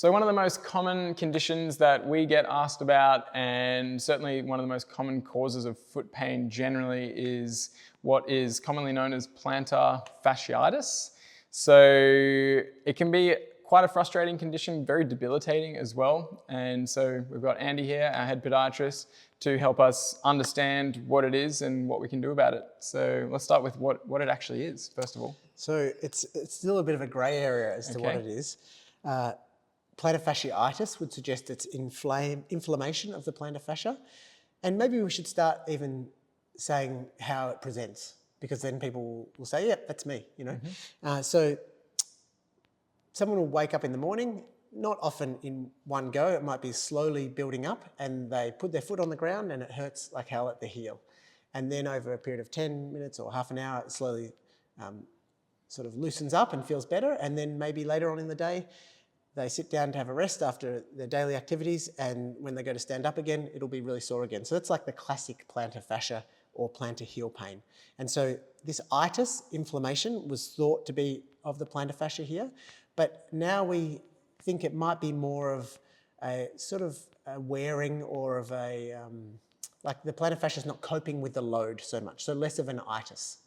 So one of the most common conditions that we get asked about, and certainly one of the most common causes of foot pain generally, is what is commonly known as plantar fasciitis. So it can be quite a frustrating condition, very debilitating as well. And so we've got Andy here, our head podiatrist, to help us understand what it is and what we can do about it. So let's start with what it actually is, first of all. So it's still a bit of a grey area as to what it is. Plantar fasciitis would suggest it's inflammation of the plantar fascia. And maybe we should start even saying how it presents, because then people will say, yeah, that's me, you know. So someone will wake up in the morning, not often in one go, it might be slowly building up, and they put their foot on the ground and it hurts like hell at the heel. And then over a period of 10 minutes or half an hour, it slowly sort of loosens up and feels better. And then maybe later on in the day, they sit down to have a rest after their daily activities, and when they go to stand up again, it'll be really sore again. So that's like the classic plantar fascia or plantar heel pain. And so this itis, inflammation, was thought to be of the plantar fascia here, but now we think it might be more of a sort of a wearing or of a, like the plantar fascia is not coping with the load so much, so less of an itis.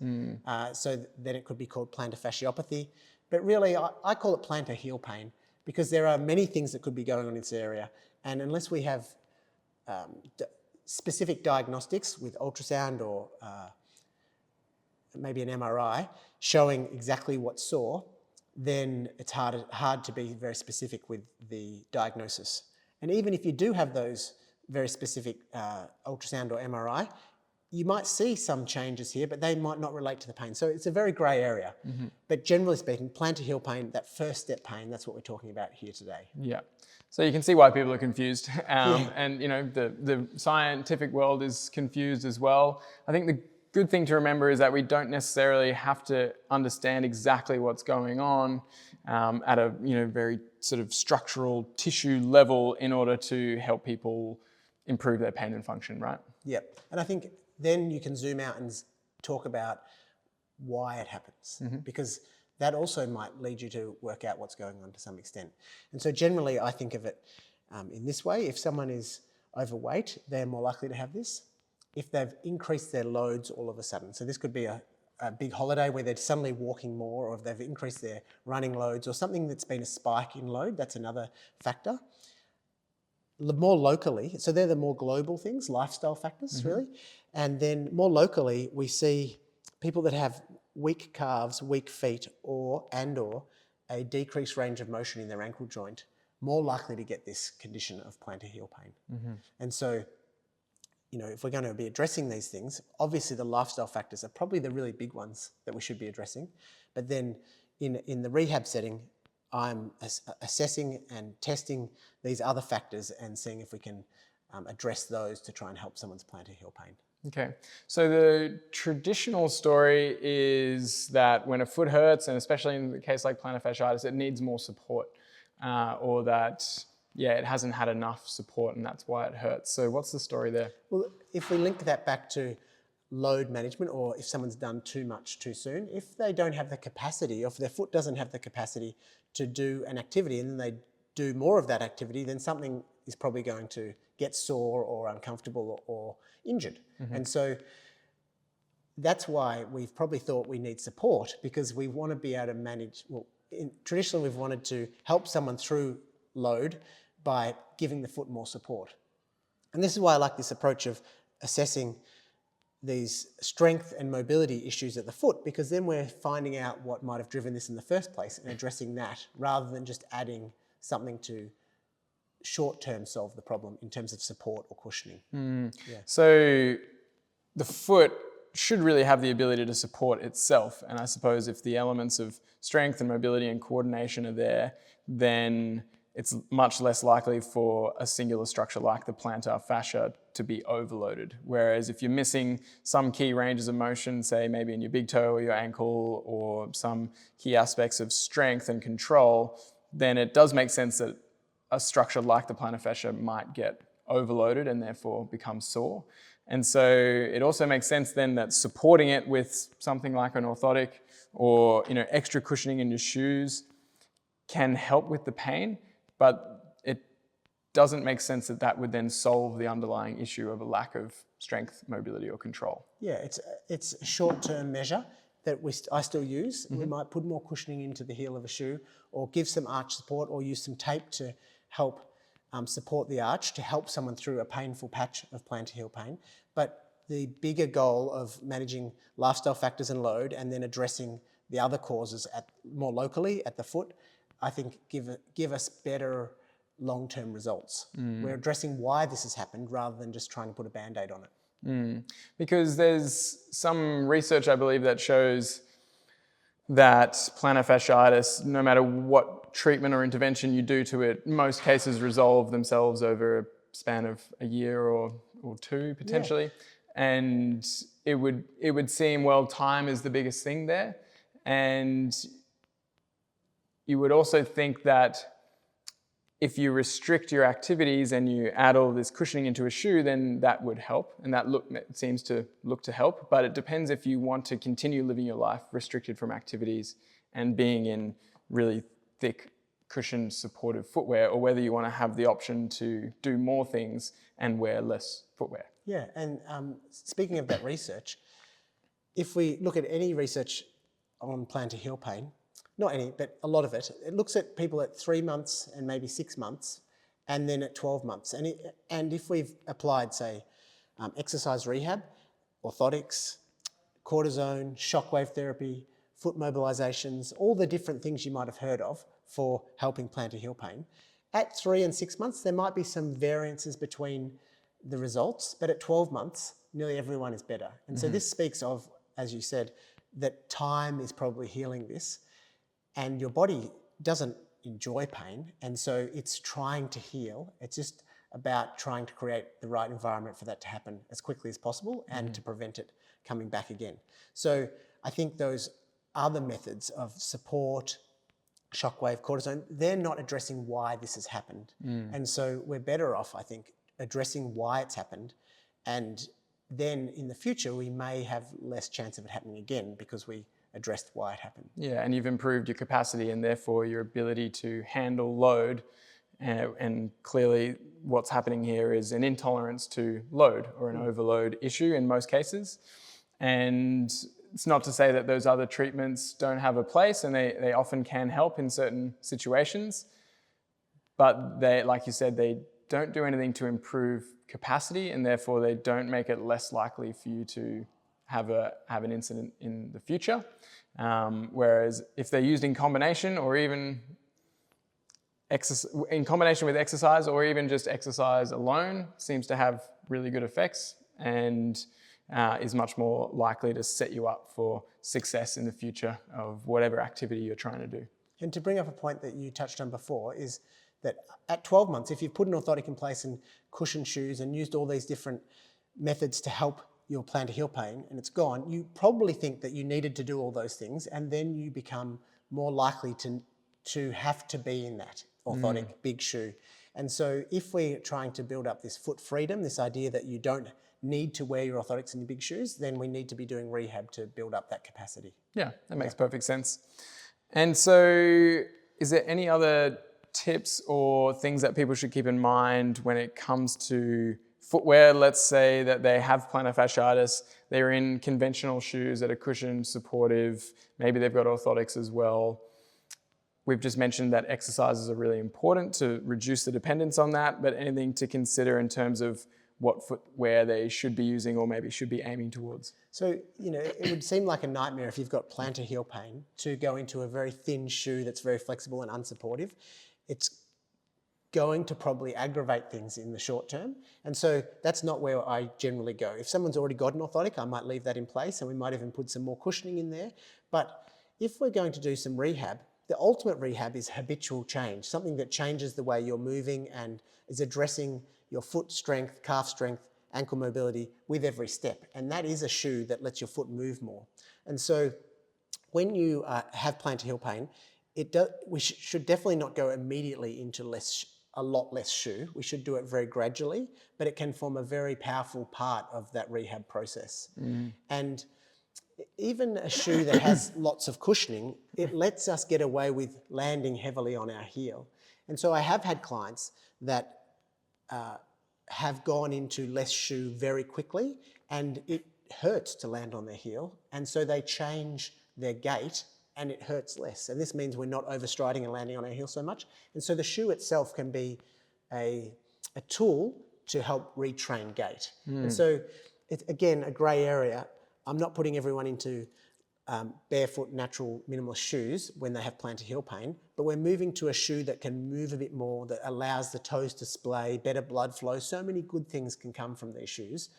So then it could be called plantar fasciopathy, but really I call it plantar heel pain, because there are many things that could be going on in this area. And unless we have specific diagnostics with ultrasound or maybe an MRI showing exactly what's sore, then it's hard to be very specific with the diagnosis. And even if you do have those very specific ultrasound or MRI, you might see some changes here, but they might not relate to the pain. So it's a very grey area. But generally speaking, plantar heel pain, that first step pain, that's what we're talking about here today. Yeah. So you can see why people are confused. And you know, the scientific world is confused as well. I think the good thing to remember is that we don't necessarily have to understand exactly what's going on at a very sort of structural tissue level in order to help people improve their pain and function, right? Yep. And I think then you can zoom out and talk about why it happens, because that also might lead you to work out what's going on to some extent. And so generally I think of it in this way. If someone is overweight, they're more likely to have this. If they've increased their loads all of a sudden, so this could be a big holiday where they're suddenly walking more, or if they've increased their running loads, or something that's been a spike in load, that's another factor. More locally, so they're the more global things, lifestyle factors really. And then more locally, we see people that have weak calves, weak feet, or a decreased range of motion in their ankle joint, more likely to get this condition of plantar heel pain. And so, you know, if we're going to be addressing these things, obviously the lifestyle factors are probably the really big ones that we should be addressing. But then in the rehab setting, I'm assessing and testing these other factors and seeing if we can address those to try and help someone's plantar heel pain. Okay, so the traditional story is that when a foot hurts, and especially in the case like plantar fasciitis, it needs more support, or that, it hasn't had enough support and that's why it hurts. So what's the story there? Well, if we link that back to load management, or if someone's done too much too soon, if they don't have the capacity, or if their foot doesn't have the capacity to do an activity and then they do more of that activity, then something is probably going to get sore or uncomfortable or injured. And so that's why we've probably thought we need support, because we want to be able to manage, traditionally we've wanted to help someone through load by giving the foot more support. And this is why I like this approach of assessing these strength and mobility issues at the foot, because then we're finding out what might have driven this in the first place and addressing that, rather than just adding something to short-term solve the problem in terms of support or cushioning. So the foot should really have the ability to support itself. And I suppose if the elements of strength and mobility and coordination are there, then it's much less likely for a singular structure like the plantar fascia to be overloaded. Whereas if you're missing some key ranges of motion, say maybe in your big toe or your ankle, or some key aspects of strength and control, then it does make sense that a structure like the plantar fascia might get overloaded and therefore become sore. And so it also makes sense then that supporting it with something like an orthotic or extra cushioning in your shoes can help with the pain, but it doesn't make sense that that would then solve the underlying issue of a lack of strength, mobility, or control. Yeah, it's a short-term measure that I still use. We might put more cushioning into the heel of a shoe, or give some arch support, or use some tape to help support the arch, to help someone through a painful patch of plantar heel pain. But the bigger goal of managing lifestyle factors and load, and then addressing the other causes more locally at the foot, I think give us better long-term results. We're addressing why this has happened rather than just trying to put a Band-Aid on it. Because there's some research, I believe, that shows that plantar fasciitis, no matter what treatment or intervention you do to it, most cases resolve themselves over a span of a year or two, potentially. Yeah. And it would seem, well, time is the biggest thing there. And you would also think that if you restrict your activities and you add all this cushioning into a shoe, then that would help. And that seems to look to help. But it depends if you want to continue living your life restricted from activities and being in really thick, cushioned, supportive footwear, or whether you want to have the option to do more things and wear less footwear. Yeah, and speaking of that research, if we look at any research on plantar heel pain, not any, but a lot of it, it looks at people at 3 months and maybe 6 months, and then at 12 months. And if we've applied, say, exercise rehab, orthotics, cortisone, shockwave therapy, foot mobilizations, all the different things you might have heard of for helping plantar heel pain, at 3 and 6 months, there might be some variances between the results, but at 12 months, nearly everyone is better. And so this speaks of, as you said, that time is probably healing this. And your body doesn't enjoy pain, and so it's trying to heal. It's just about trying to create the right environment for that to happen as quickly as possible and to prevent it coming back again. So I think those other methods of support, shockwave, cortisone, they're not addressing why this has happened. And so we're better off, I think, addressing why it's happened, and then in the future we may have less chance of it happening again because we addressed why it happened. Yeah, and you've improved your capacity and therefore your ability to handle load. And clearly what's happening here is an intolerance to load or an overload issue in most cases. And it's not to say that those other treatments don't have a place, and they often can help in certain situations. But they, like you said, they don't do anything to improve capacity, and therefore they don't make it less likely for you to have an incident in the future. Whereas if they're used in combination, or even in combination with exercise, or even just exercise alone, seems to have really good effects and is much more likely to set you up for success in the future of whatever activity you're trying to do. And to bring up a point that you touched on before is that at 12 months, if you've put an orthotic in place and cushioned shoes and used all these different methods to help your plantar heel pain and it's gone, you probably think that you needed to do all those things, and then you become more likely to have to be in that orthotic big shoe. And so if we're trying to build up this foot freedom, this idea that you don't need to wear your orthotics in your big shoes, then we need to be doing rehab to build up that capacity. Yeah, that makes perfect sense. And so is there any other tips or things that people should keep in mind when it comes to footwear? Let's say that they have plantar fasciitis, they're in conventional shoes that are cushioned, supportive, maybe they've got orthotics as well. We've just mentioned that exercises are really important to reduce the dependence on that, but anything to consider in terms of what footwear they should be using or maybe should be aiming towards? So, it would seem like a nightmare if you've got plantar heel pain to go into a very thin shoe that's very flexible and unsupportive. It's going to probably aggravate things in the short term. And so that's not where I generally go. If someone's already got an orthotic, I might leave that in place, and we might even put some more cushioning in there. But if we're going to do some rehab, the ultimate rehab is habitual change, something that changes the way you're moving and is addressing your foot strength, calf strength, ankle mobility with every step. And that is a shoe that lets your foot move more. And so when you have plantar heel pain, we should definitely not go immediately into a lot less shoe. We should do it very gradually, but it can form a very powerful part of that rehab process. And even a shoe that has lots of cushioning, it lets us get away with landing heavily on our heel. And so I have had clients that have gone into less shoe very quickly, and it hurts to land on their heel, and so they change their gait and it hurts less. And this means we're not overstriding and landing on our heel so much. And so the shoe itself can be a tool to help retrain gait. And so it's, again, a grey area. I'm not putting everyone into barefoot, natural, minimalist shoes when they have plantar heel pain, but we're moving to a shoe that can move a bit more, that allows the toes to splay, better blood flow. So many good things can come from these shoes,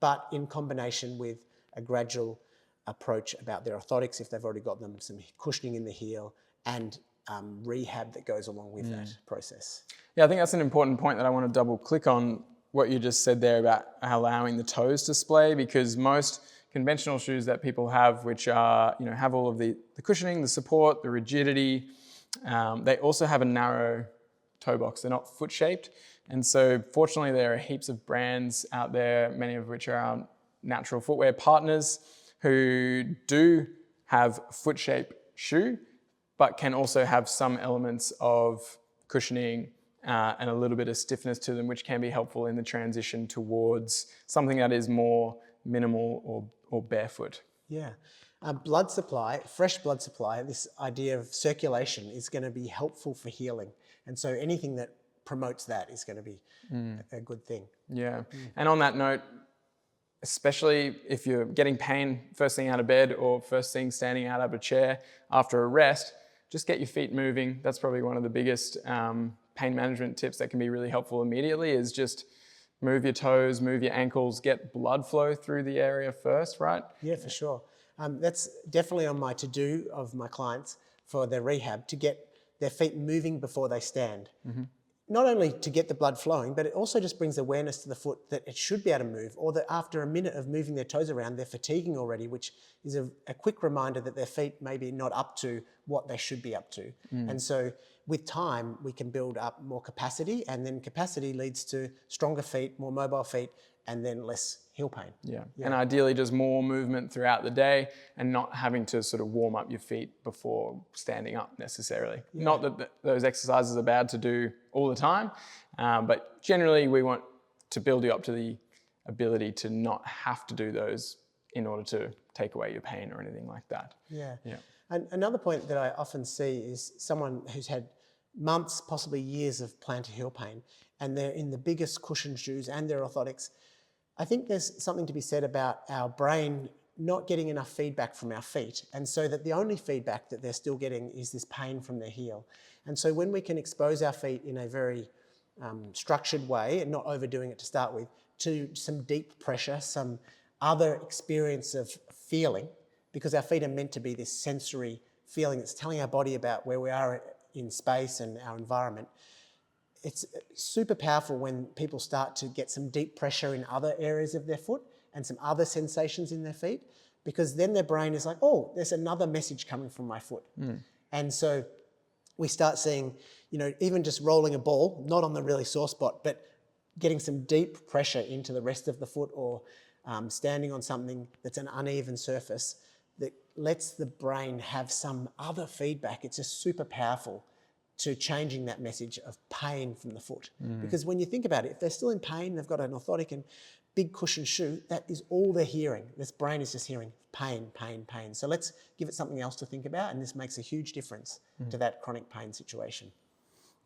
but in combination with a gradual approach about their orthotics, if they've already got them, some cushioning in the heel, and rehab that goes along with that process. Yeah, I think that's an important point that I want to double click on what you just said there about allowing the toes to splay, because most conventional shoes that people have, which are, have all of the cushioning, the support, the rigidity, they also have a narrow toe box. They're not foot shaped. And so fortunately there are heaps of brands out there, many of which are our natural footwear partners, who do have foot shaped shoe, but can also have some elements of cushioning and a little bit of stiffness to them, which can be helpful in the transition towards something that is more minimal or barefoot. Yeah. Blood supply, fresh blood supply, this idea of circulation is going to be helpful for healing. And so anything that promotes that is going to be a good thing. Yeah. And on that note, especially if you're getting pain first thing out of bed or first thing standing out of a chair after a rest, just get your feet moving. That's probably one of the biggest pain management tips that can be really helpful immediately, is just move your toes, move your ankles, get blood flow through the area first, right? Yeah, for sure. That's definitely on my to-do of my clients for their rehab, to get their feet moving before they stand. Not only to get the blood flowing, but it also just brings awareness to the foot that it should be able to move, or that after a minute of moving their toes around, they're fatiguing already, which is a quick reminder that their feet may be not up to what they should be up to. And so with time, we can build up more capacity, and then capacity leads to stronger feet, more mobile feet, and then less heel pain. Yeah. And ideally just more movement throughout the day and not having to sort of warm up your feet before standing up necessarily. Not that those exercises are bad to do all the time, but generally we want to build you up to the ability to not have to do those in order to take away your pain or anything like that. Yeah. And another point that I often see is someone who's had months, possibly years of plantar heel pain, and they're in the biggest cushion shoes and their orthotics. I think there's something to be said about our brain not getting enough feedback from our feet, and so that the only feedback that they're still getting is this pain from their heel. And so when we can expose our feet in a very structured way, and not overdoing it to start with, to some deep pressure, some other experience of feeling, because our feet are meant to be this sensory feeling that's telling our body about where we are in space and our environment. It's super powerful when people start to get some deep pressure in other areas of their foot and some other sensations in their feet, because then their brain is like, oh, there's another message coming from my foot. And so we start seeing, even just rolling a ball, not on the really sore spot, but getting some deep pressure into the rest of the foot, or standing on something that's an uneven surface that lets the brain have some other feedback. It's just super powerful to changing that message of pain from the foot. Because when you think about it, if they're still in pain, they've got an orthotic and big cushion shoe, that is all they're hearing. This brain is just hearing pain, pain, pain. So let's give it something else to think about, and this makes a huge difference to that chronic pain situation.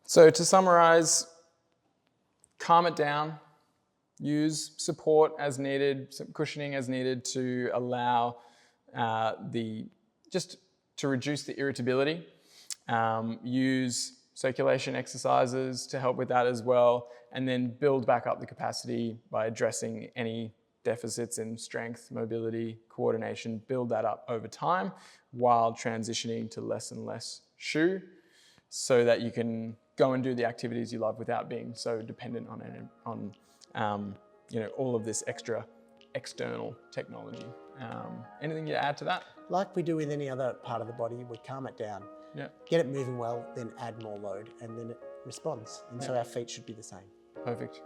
So to summarize, calm it down, use support as needed, some cushioning as needed to allow to reduce the irritability. Use circulation exercises to help with that as well, and then build back up the capacity by addressing any deficits in strength, mobility, coordination, build that up over time while transitioning to less and less shoe, so that you can go and do the activities you love without being so dependent on all of this extra external technology. Anything to add to that? Like we do with any other part of the body, we calm it down, get it moving well, then add more load, and then it responds. And so our feet should be the same. Perfect.